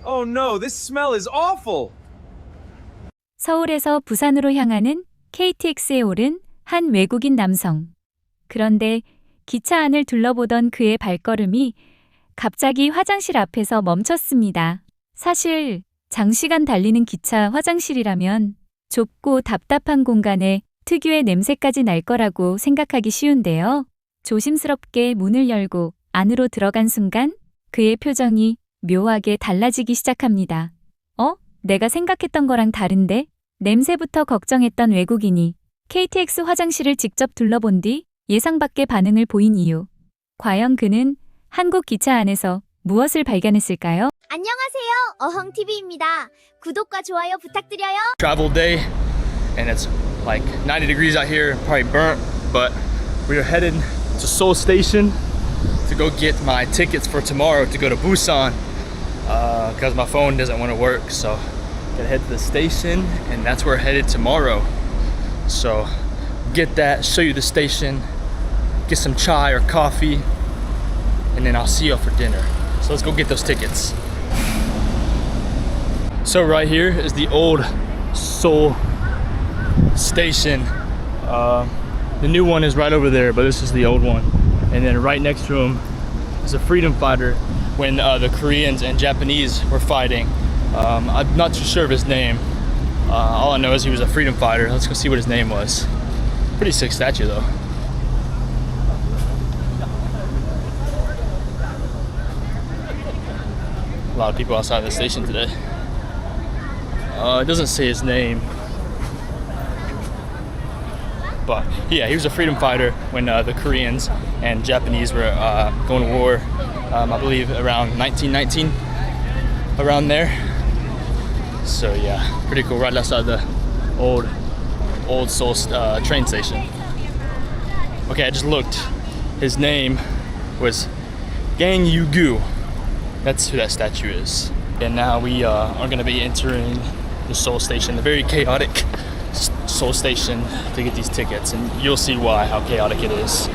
Oh no, this smell is awful. 서울에서 부산으로 향하는 KTX에 오른 한 외국인 남성. 그런데 기차 안을 둘러보던 그의 발걸음이 갑자기 화장실 앞에서 멈췄습니다. 사실 장시간 달리는 기차 화장실이라면 좁고 답답한 공간에 특유의 냄새까지 날 거라고 생각하기 쉬운데요. 조심스럽게 문을 열고 안으로 들어간 순간 그의 표정이 묘하게 달라지기 시작합니다. 내가 생각했던 거랑 다른데? 냄새부터 걱정했던 외국인이 KTX 화장실을 직접 둘러본 뒤 예상 밖의 반응을 보인 이유. 과연 그는 한국 기차 안에서 무엇을 발견했을까요? 안녕하세요. 어흥TV입니다. 구독과 좋아요 부탁드려요. Travel day, and it's like 90 degrees out here, probably burnt, but we are headed to Seoul Station to go get my tickets for tomorrow to go to Busan because my phone doesn't want to work. So gotta head to the station, and that's where we're headed tomorrow. So get that, show you the station, get some chai or coffee, and then I'll see you for dinner. So let's go get those tickets. So right here is the old Seoul Station. The new one is right over there, but this is the old one. And then right next to him is a freedom fighter when the Koreans and Japanese were fighting. I'm not too sure of his name. All I know is he was a freedom fighter. Let's go see what his name was. Pretty sick statue though. A lot of people outside the station today. It doesn't say his name. But yeah, he was a freedom fighter when the Koreans and Japanese were going to war. I believe around 1919, around there. So yeah, pretty cool. Right outside the old Seoul train station. Okay, I just looked. His name was Gang Yu-gu. That's who that statue is. And now we are going to be entering the Seoul Station, the very chaotic Seoul Station, to get these tickets, and you'll see why, how chaotic it is.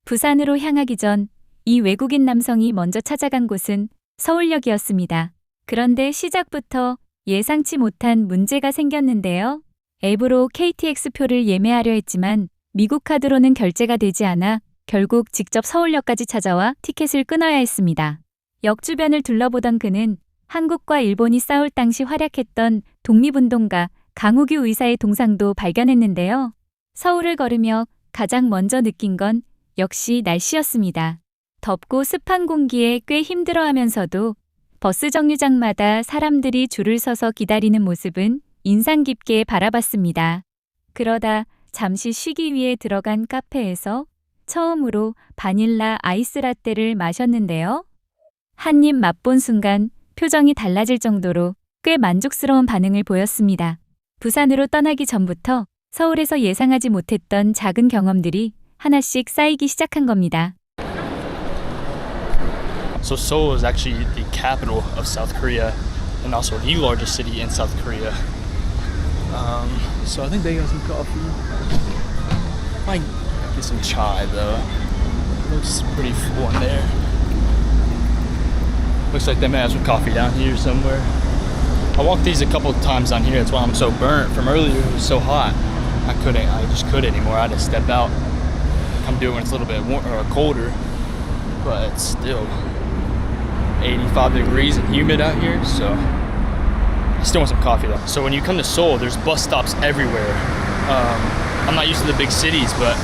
부산으로 향하기 전 이 외국인 남성이 먼저 찾아간 곳은 서울역이었습니다. 그런데 시작부터 예상치 못한 문제가 생겼는데요. 앱으로 KTX 표를 예매하려 했지만 미국 카드로는 결제가 되지 않아 결국 직접 서울역까지 찾아와 티켓을 끊어야 했습니다. 역 주변을 둘러보던 그는 한국과 일본이 싸울 당시 활약했던 독립운동가 강우규 의사의 동상도 발견했는데요. 서울을 걸으며 가장 먼저 느낀 건 역시 날씨였습니다. 덥고 습한 공기에 꽤 힘들어하면서도 버스 정류장마다 사람들이 줄을 서서 기다리는 모습은 인상 깊게 바라봤습니다. 그러다 잠시 쉬기 위해 들어간 카페에서 처음으로 바닐라 아이스 라떼를 마셨는데요. 한 입 맛본 순간 표정이 달라질 정도로 꽤 만족스러운 반응을 보였습니다. 부산으로 떠나기 전부터 서울에서 예상하지 못했던 작은 경험들이 하나씩 쌓이기 시작한 겁니다. So Seoul is actually the capital of South Korea and also the largest city in South Korea. So I think they got some coffee. Might get some chai though. Looks pretty full in there. Looks like they may have some coffee down here somewhere. I walked these a couple of times down here. That's why I'm so burnt from earlier. It was so hot. I just couldn't anymore. I had to step out. Come do it when it's a little bit colder. But it's still 85 degrees and humid out here, so I still want some coffee though. So when you come to Seoul, there's bus stops everywhere. I'm not used to the big cities, but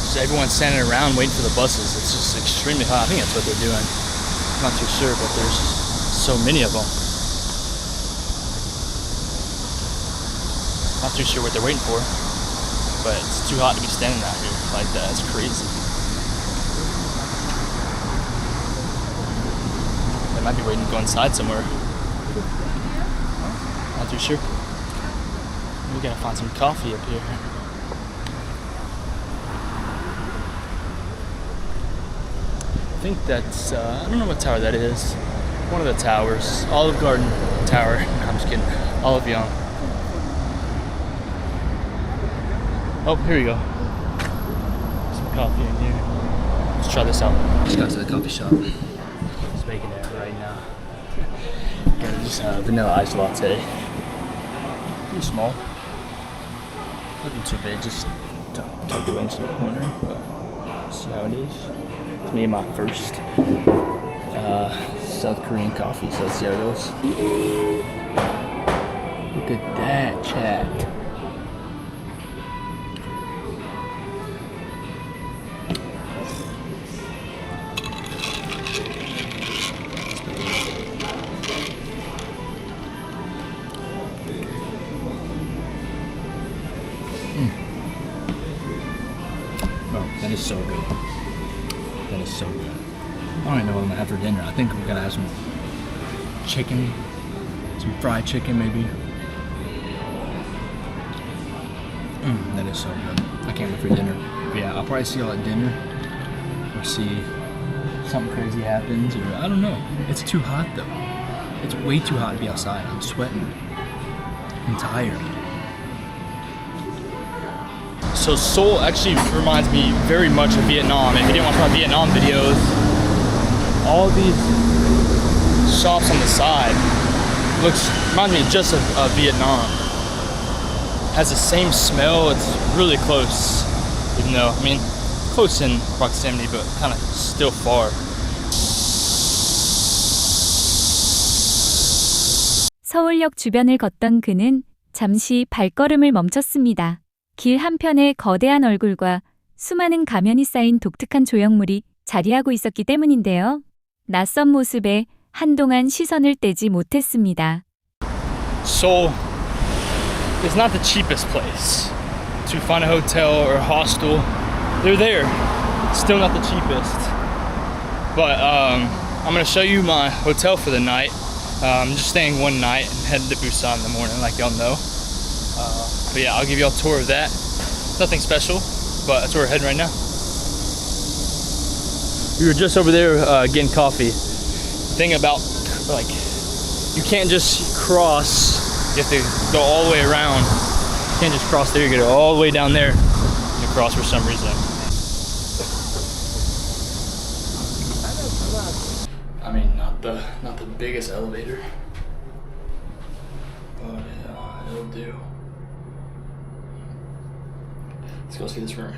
just everyone's standing around waiting for the buses. It's just extremely hot. I think that's what they're doing. I'm not too sure, but there's so many of them. Not too sure what they're waiting for, but it's too hot to be standing out here like that. It's crazy. They might be waiting to go inside somewhere. Not too sure. We gotta find some coffee up here. I think that's, I don't know what tower that is. One of the towers. Olive Garden Tower. No, I'm just kidding. Olive Young. Oh, here we go. Some coffee in here. Let's try this out. Just got to the coffee shop. It's making it right just vanilla ice latte. Pretty small. Nothing too big, just tucked away into the corner. But see how it is. It's me and my first South Korean coffee, so let's see how it goes. Look at that, chat. Oh, that is so good. That is so good. I don't even know what I'm gonna have for dinner. I think we're gonna have some chicken, some fried chicken maybe. That is so good. I can't wait for dinner. But yeah, I'll probably see y'all at dinner or see something crazy happens, or I don't know. It's too hot though. It's way too hot to be outside. I'm sweating. I'm tired. So Seoul actually reminds me very much of Vietnam. If you didn't watch my Vietnam videos, all these shops on the side reminds me just of Vietnam. Has the same smell. It's really close, even though I mean close in proximity, but kind of still far. 서울역 주변을 걷던 그는 잠시 발걸음을 멈췄습니다. 길 한편에 거대한 얼굴과 수많은 가면이 쌓인 독특한 조형물이 자리하고 있었기 때문인데요. 낯선 모습에 한동안 시선을 떼지 못했습니다. Seoul is not the cheapest place to find a hotel or a hostel. They're there. Still not the cheapest. But I'm gonna show you my hotel for the night. I'm just staying one night and heading to Busan in the morning, like y'all know. But yeah, I'll give y'all a tour of that. Nothing special, but that's where we're heading right now. We were just over there getting coffee. Thing about like, you can't just cross. You have to go all the way around. You can't just cross there. You gotta go all the way down there to cross for some reason. I mean, not the biggest elevator, but it'll do. Let's go see this room.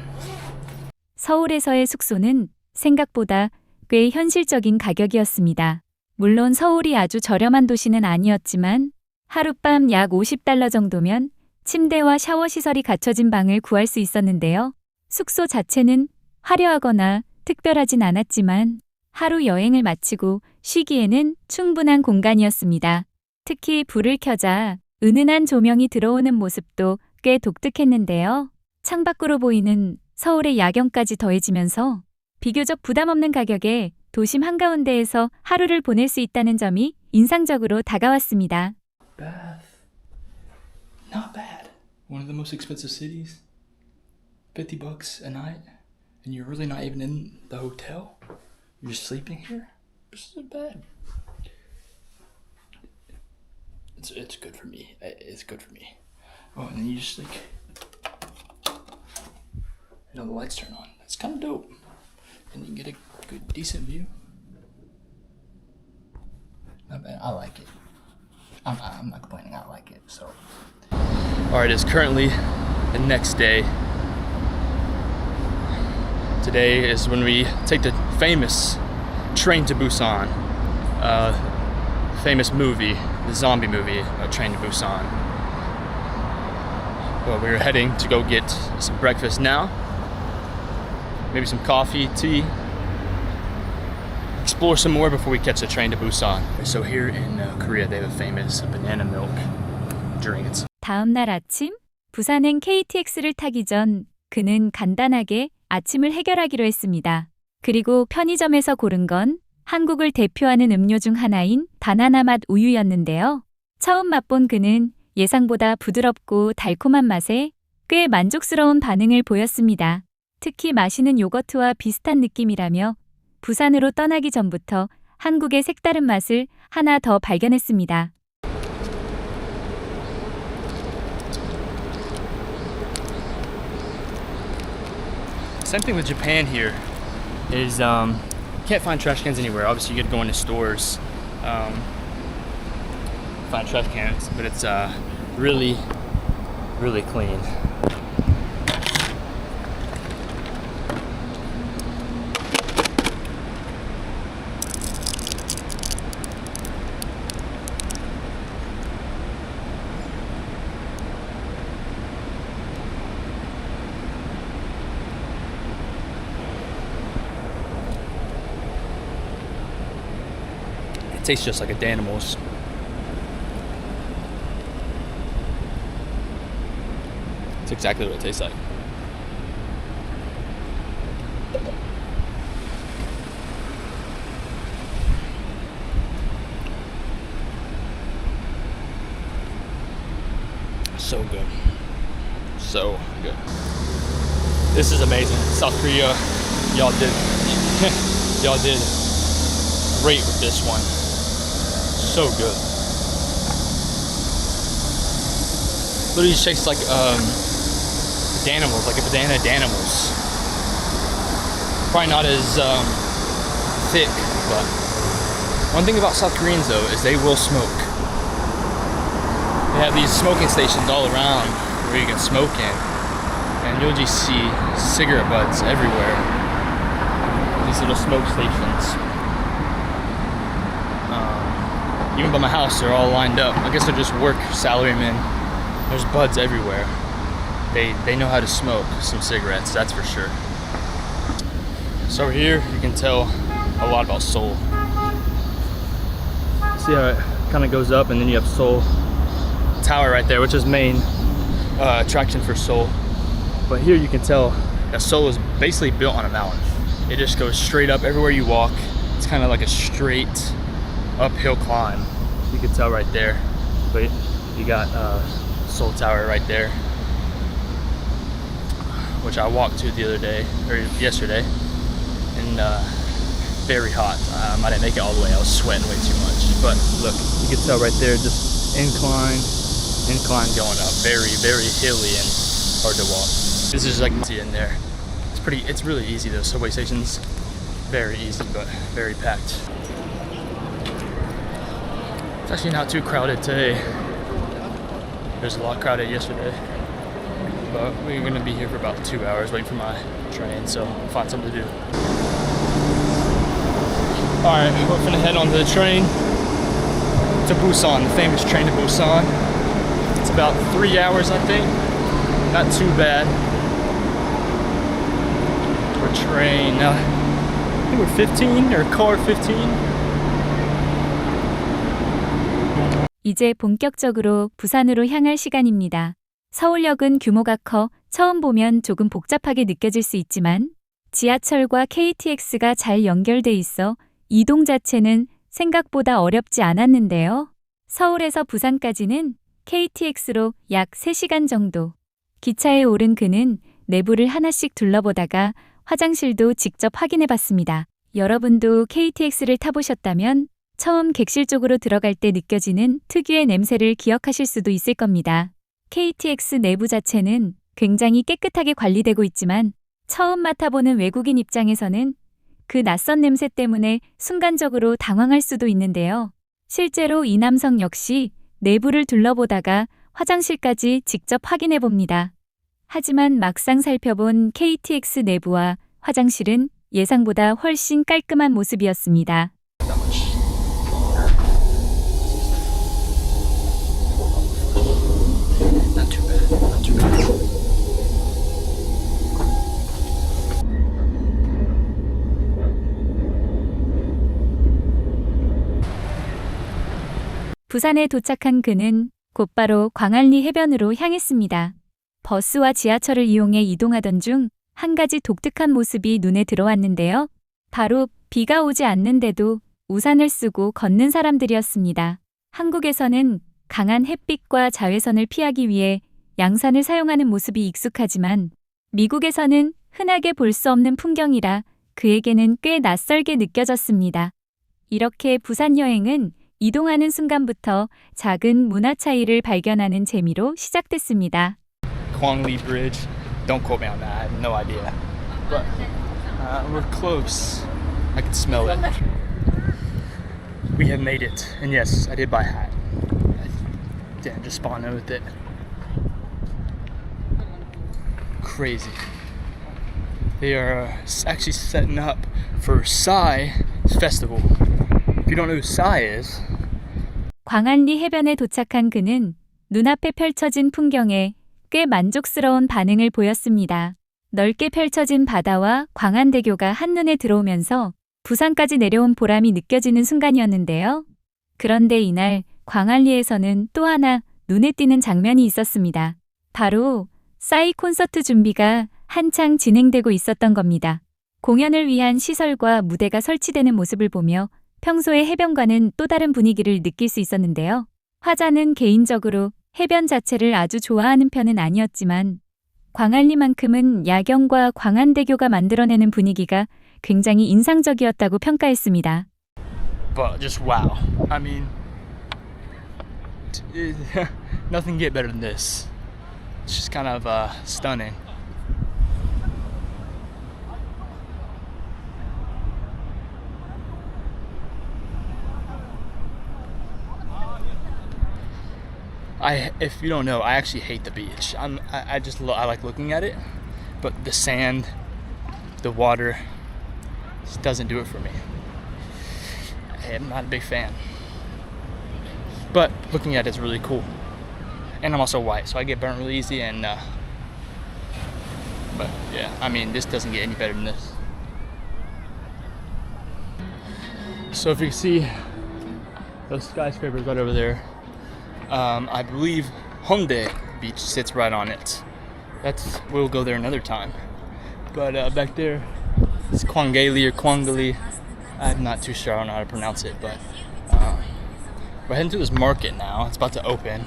서울에서의 숙소는 생각보다 꽤 현실적인 가격이었습니다. 물론 서울이 아주 저렴한 도시는 아니었지만 하룻밤 약 $50 정도면 침대와 샤워 시설이 갖춰진 방을 구할 수 있었는데요. 숙소 자체는 화려하거나 특별하진 않았지만 하루 여행을 마치고 쉬기에는 충분한 공간이었습니다. 특히 불을 켜자 은은한 조명이 들어오는 모습도 꽤 독특했는데요. 창밖으로 보이는 서울의 야경까지 더해지면서 비교적 부담 없는 가격에 도심 한가운데에서 하루를 보낼 수 있다는 점이 인상적으로 다가왔습니다. Bath. Not bad. One of the most expensive cities. $50 a night. And you're really not even in the hotel. You're just sleeping here. This isn't bad. It's good for me. It's good for me. Oh, and then you just like, the lights turn on. It's kind of dope. And you get a good, decent view. Not bad. I like it. I'm not complaining. I like it. So. All right. It's currently the next day. Today is when we take the famous Train to Busan, famous movie, the zombie movie, Train to Busan. Well, we're heading to go get some breakfast now. Maybe some coffee, tea. Explore some more before we catch the train to Busan. So here in Korea, they have a famous banana milk drink. 다음 날 아침, 부산행 KTX를 타기 전 그는 간단하게 아침을 해결하기로 했습니다. 그리고 편의점에서 고른 건 한국을 대표하는 음료 중 하나인 바나나 맛 우유였는데요. 처음 맛본 그는 예상보다 부드럽고 달콤한 맛에 꽤 만족스러운 반응을 보였습니다. 특히 마시는 요거트와 비슷한 느낌이라며 부산으로 떠나기 전부터 한국의 색다른 맛을 하나 더 발견했습니다. Same thing with Japan here is can't find trash cans anywhere. Obviously you gotta go into stores. find trash cans, but it's really, really clean. It tastes just like a Danimals. It's exactly what it tastes like. So good. So good. This is amazing. South Korea, y'all did y'all did great with this one. So good. Literally tastes like Danimals, like a banana Danimals. Probably not as thick, but one thing about South Koreans though is they will smoke. They have these smoking stations all around where you can smoke in, and you'll just see cigarette butts everywhere. These little smoke stations. Even by my house, they're all lined up. I guess they're just work salarymen. There's buds everywhere. They know how to smoke some cigarettes, that's for sure. So here you can tell a lot about Seoul. See how it kind of goes up, and then you have Seoul Tower right there, which is main attraction for Seoul. But here you can tell that Seoul is basically built on a mountain. It just goes straight up everywhere you walk. It's kind of like a straight uphill climb. You can tell right there. But you got Seoul Tower right there, which I walked to the other day, or yesterday, and very hot. I didn't make it all the way. I was sweating way too much. But look, you can tell right there, just incline going up. Very, very hilly and hard to walk. This is like in there. It's really easy though. Subway stations, very easy, but very packed. It's actually not too crowded today. There's a lot crowded yesterday. But we're gonna be here for about 2 hours waiting for my train, so I'll find something to do. Alright, we're gonna head on to the train to Busan, the famous train to Busan. It's about 3 hours, I think. Not too bad. For train. I think we're 15 or car 15. 이제 본격적으로 부산으로 향할 시간입니다. 서울역은 규모가 커 처음 보면 조금 복잡하게 느껴질 수 있지만 지하철과 KTX가 잘 연결돼 있어 이동 자체는 생각보다 어렵지 않았는데요. 서울에서 부산까지는 KTX로 약 3시간 정도. 기차에 오른 그는 내부를 하나씩 둘러보다가 화장실도 직접 확인해 봤습니다. 여러분도 KTX를 타보셨다면 처음 객실 쪽으로 들어갈 때 느껴지는 특유의 냄새를 기억하실 수도 있을 겁니다. KTX 내부 자체는 굉장히 깨끗하게 관리되고 있지만 처음 맡아보는 외국인 입장에서는 그 낯선 냄새 때문에 순간적으로 당황할 수도 있는데요. 실제로 이 남성 역시 내부를 둘러보다가 화장실까지 직접 확인해 봅니다. 하지만 막상 살펴본 KTX 내부와 화장실은 예상보다 훨씬 깔끔한 모습이었습니다. Not too bad, not too bad. 부산에 도착한 그는 곧바로 광안리 해변으로 향했습니다. 버스와 지하철을 이용해 이동하던 중 한 가지 독특한 모습이 눈에 들어왔는데요. 바로 비가 오지 않는데도 우산을 쓰고 걷는 사람들이었습니다. 한국에서는 강한 햇빛과 자외선을 피하기 위해 양산을 사용하는 모습이 익숙하지만 미국에서는 흔하게 볼 수 없는 풍경이라 그에게는 꽤 낯설게 느껴졌습니다. 이렇게 부산 여행은 이동하는 순간부터 작은 문화 차이를 발견하는 재미로 시작됐습니다. Kwangli Bridge. Don't quote me on that. I have no idea. But we're close. I can smell it. We have made it. And yes, I did buy a hat. Damn, just spawned in with it. Crazy. They are actually setting up for Psy Festival. If you don't know who Psy is, 광안리 해변에 도착한 그는 눈앞에 펼쳐진 풍경에 꽤 만족스러운 반응을 보였습니다. 넓게 펼쳐진 바다와 광안대교가 한눈에 들어오면서 부산까지 내려온 보람이 느껴지는 순간이었는데요. 그런데 이날 광안리에서는 또 하나 눈에 띄는 장면이 있었습니다. 바로 싸이 콘서트 준비가 한창 진행되고 있었던 겁니다. 공연을 위한 시설과 무대가 설치되는 모습을 보며 평소의 해변과는 또 다른 분위기를 느낄 수 있었는데요. 화자는 개인적으로 해변 자체를 아주 좋아하는 편은 아니었지만 광안리만큼은 야경과 광안대교가 만들어내는 분위기가 굉장히 인상적이었다고 평가했습니다. but just wow. I mean, nothing get better than this. It's just kind of stunning. If you don't know, I actually hate the beach. I like looking at it, but the sand, the water, just doesn't do it for me. I'm not a big fan, but looking at it is really cool. And I'm also white, so I get burnt really easy. And but yeah, I mean, this doesn't get any better than this. So if you can see those skyscrapers right over there, I believe Hongdae Beach sits right on it. We'll go there another time. But back there, it's Kwangali or Kwangali. I'm not too sure. I don't know how to pronounce it, but we're heading to this market now. It's about to open.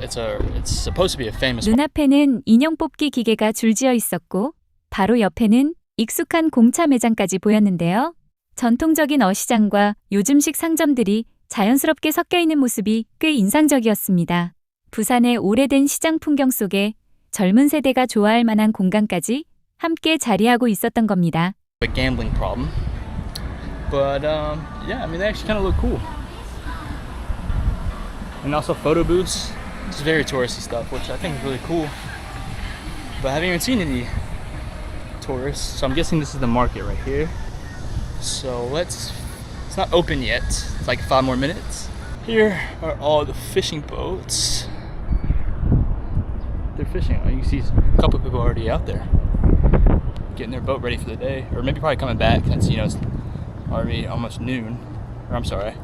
It's supposed to be a famous. 눈앞에는 인형 뽑기 기계가 줄지어 있었고 바로 옆에는 익숙한 공차 매장까지 보였는데요. 전통적인 어시장과 요즘식 상점들이 자연스럽게 섞여 있는 모습이 꽤 인상적이었습니다. 부산의 오래된 시장 풍경 속에 젊은 세대가 좋아할 만한 공간까지 함께 자리하고 있었던 겁니다. A gambling problem, but yeah, I mean they actually kind of look cool. And also photo booths. It's very touristy stuff, which I think is really cool. But I haven't even seen any tourists, so I'm guessing this is the market right here. So it's not open yet. It's like 5 more minutes. Here are all the fishing boats. They're fishing. You can see a couple of people already out there getting their boat ready for the day, or maybe probably coming back since it's already almost noon. Or I'm sorry,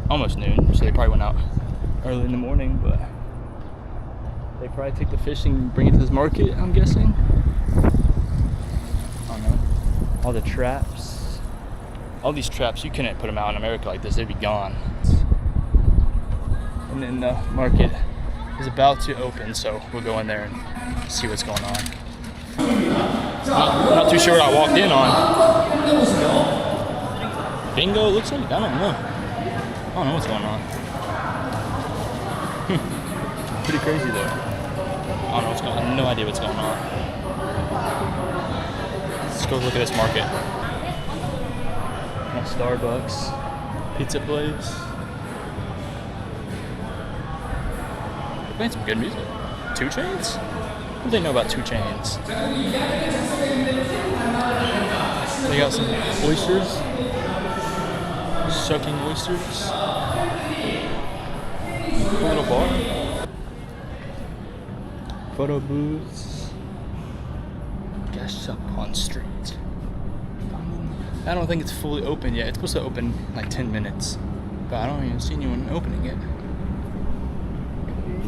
almost noon. So they probably went out early in the morning, but they probably take the fishing and bring it to this market, I'm guessing. I don't know. All the traps. All these traps, you couldn't put them out in America like this, they'd be gone. And then the market is about to open, so we'll go in there and see what's going on. Not too sure what I walked in on. Bingo, looks like, I don't know. I don't know what's going on. Pretty crazy though. I don't know what's going on. I have no idea what's going on. Let's go look at this market. Starbucks, pizza place. They're playing some good music. 2 Chainz? What do they know about 2 Chainz? They got some oysters. Sucking oysters. Cool little bar. Photo booths. Gashapon Street. I don't think it's fully open yet. It's supposed to open in like 10 minutes. But I don't even see anyone opening it.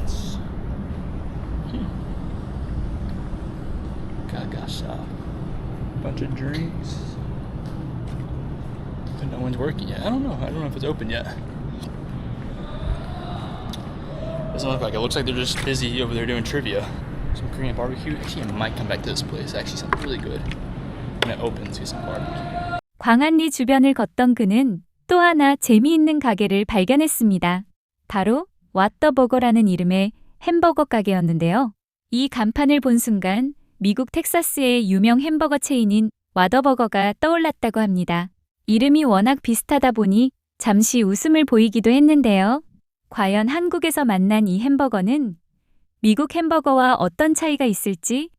It's Gaga shop. Bunch of drinks. But no one's working yet. I don't know if it's open yet. Doesn't look like it. Looks like they're just busy over there doing trivia. Some Korean barbecue. Actually, I might come back to this place. Actually, sounds really good. When it opens, do some barbecue. 광안리 주변을 걷던 그는 또 하나 재미있는 가게를 발견했습니다. 바로 왓더버거라는 이름의 햄버거 가게였는데요. 이 간판을 본 순간 미국 텍사스의 유명 햄버거 체인인 와더버거가 떠올랐다고 합니다. 이름이 워낙 비슷하다 보니 잠시 웃음을 보이기도 했는데요. 과연 한국에서 만난 이 햄버거는 미국 햄버거와 어떤 차이가 있을지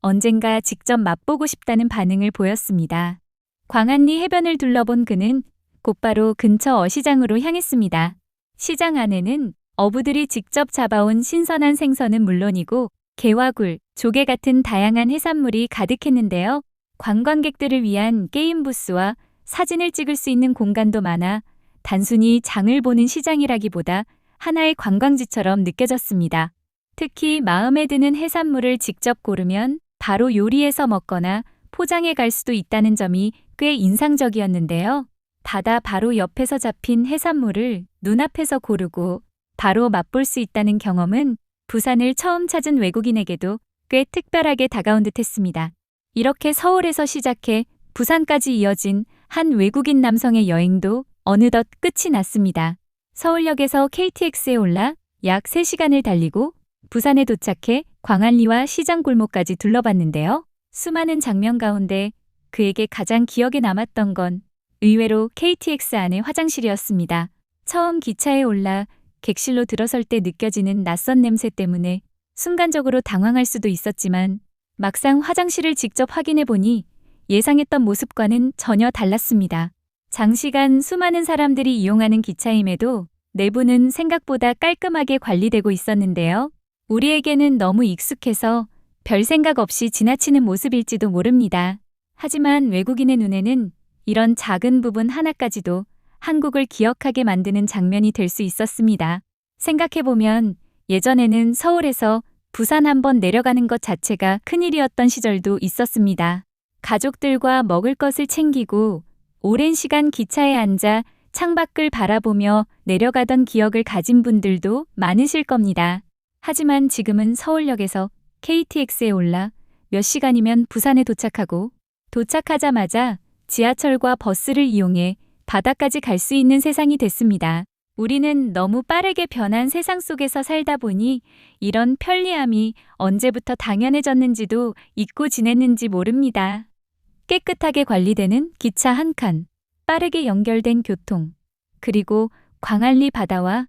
언젠가 직접 맛보고 싶다는 반응을 보였습니다. 광안리 해변을 둘러본 그는 곧바로 근처 어시장으로 향했습니다. 시장 안에는 어부들이 직접 잡아온 신선한 생선은 물론이고 게와 굴, 조개 같은 다양한 해산물이 가득했는데요. 관광객들을 위한 게임 부스와 사진을 찍을 수 있는 공간도 많아 단순히 장을 보는 시장이라기보다 하나의 관광지처럼 느껴졌습니다. 특히 마음에 드는 해산물을 직접 고르면 바로 요리해서 먹거나 포장해 갈 수도 있다는 점이 꽤 인상적이었는데요. 바다 바로 옆에서 잡힌 해산물을 눈앞에서 고르고 바로 맛볼 수 있다는 경험은 부산을 처음 찾은 외국인에게도 꽤 특별하게 다가온 듯했습니다. 이렇게 서울에서 시작해 부산까지 이어진 한 외국인 남성의 여행도 어느덧 끝이 났습니다. 서울역에서 KTX에 올라 약 3시간을 달리고 부산에 도착해 광안리와 시장 골목까지 둘러봤는데요. 수많은 장면 가운데 그에게 가장 기억에 남았던 건 의외로 KTX 안의 화장실이었습니다. 처음 기차에 올라 객실로 들어설 때 느껴지는 낯선 냄새 때문에 순간적으로 당황할 수도 있었지만 막상 화장실을 직접 확인해 보니 예상했던 모습과는 전혀 달랐습니다. 장시간 수많은 사람들이 이용하는 기차임에도 내부는 생각보다 깔끔하게 관리되고 있었는데요. 우리에게는 너무 익숙해서 별 생각 없이 지나치는 모습일지도 모릅니다. 하지만 외국인의 눈에는 이런 작은 부분 하나까지도 한국을 기억하게 만드는 장면이 될 수 있었습니다. 생각해보면 예전에는 서울에서 부산 한번 내려가는 것 자체가 큰일이었던 시절도 있었습니다. 가족들과 먹을 것을 챙기고 오랜 시간 기차에 앉아 창밖을 바라보며 내려가던 기억을 가진 분들도 많으실 겁니다. 하지만 지금은 서울역에서 KTX에 올라 몇 시간이면 부산에 도착하고 도착하자마자 지하철과 버스를 이용해 바다까지 갈 수 있는 세상이 됐습니다. 우리는 너무 빠르게 변한 세상 속에서 살다 보니 이런 편리함이 언제부터 당연해졌는지도 잊고 지냈는지 모릅니다. 깨끗하게 관리되는 기차 한 칸, 빠르게 연결된 교통, 그리고 광안리 바다와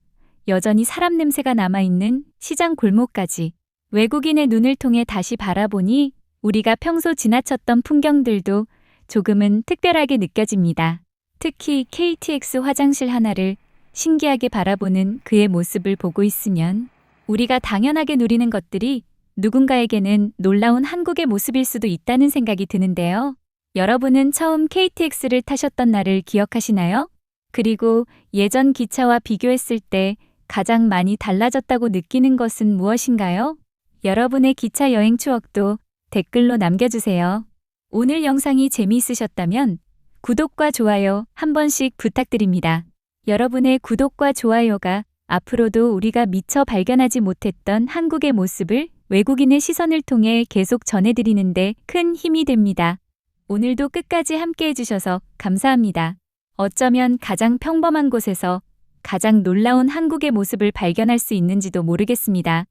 여전히 사람 냄새가 남아있는 시장 골목까지 외국인의 눈을 통해 다시 바라보니 우리가 평소 지나쳤던 풍경들도 조금은 특별하게 느껴집니다. 특히 KTX 화장실 하나를 신기하게 바라보는 그의 모습을 보고 있으면 우리가 당연하게 누리는 것들이 누군가에게는 놀라운 한국의 모습일 수도 있다는 생각이 드는데요. 여러분은 처음 KTX를 타셨던 날을 기억하시나요? 그리고 예전 기차와 비교했을 때 가장 많이 달라졌다고 느끼는 것은 무엇인가요? 여러분의 기차 여행 추억도 댓글로 남겨주세요. 오늘 영상이 재미있으셨다면 구독과 좋아요 한 번씩 부탁드립니다. 여러분의 구독과 좋아요가 앞으로도 우리가 미처 발견하지 못했던 한국의 모습을 외국인의 시선을 통해 계속 전해드리는데 큰 힘이 됩니다. 오늘도 끝까지 함께 해주셔서 감사합니다. 어쩌면 가장 평범한 곳에서 가장 놀라운 한국의 모습을 발견할 수 있는지도 모르겠습니다.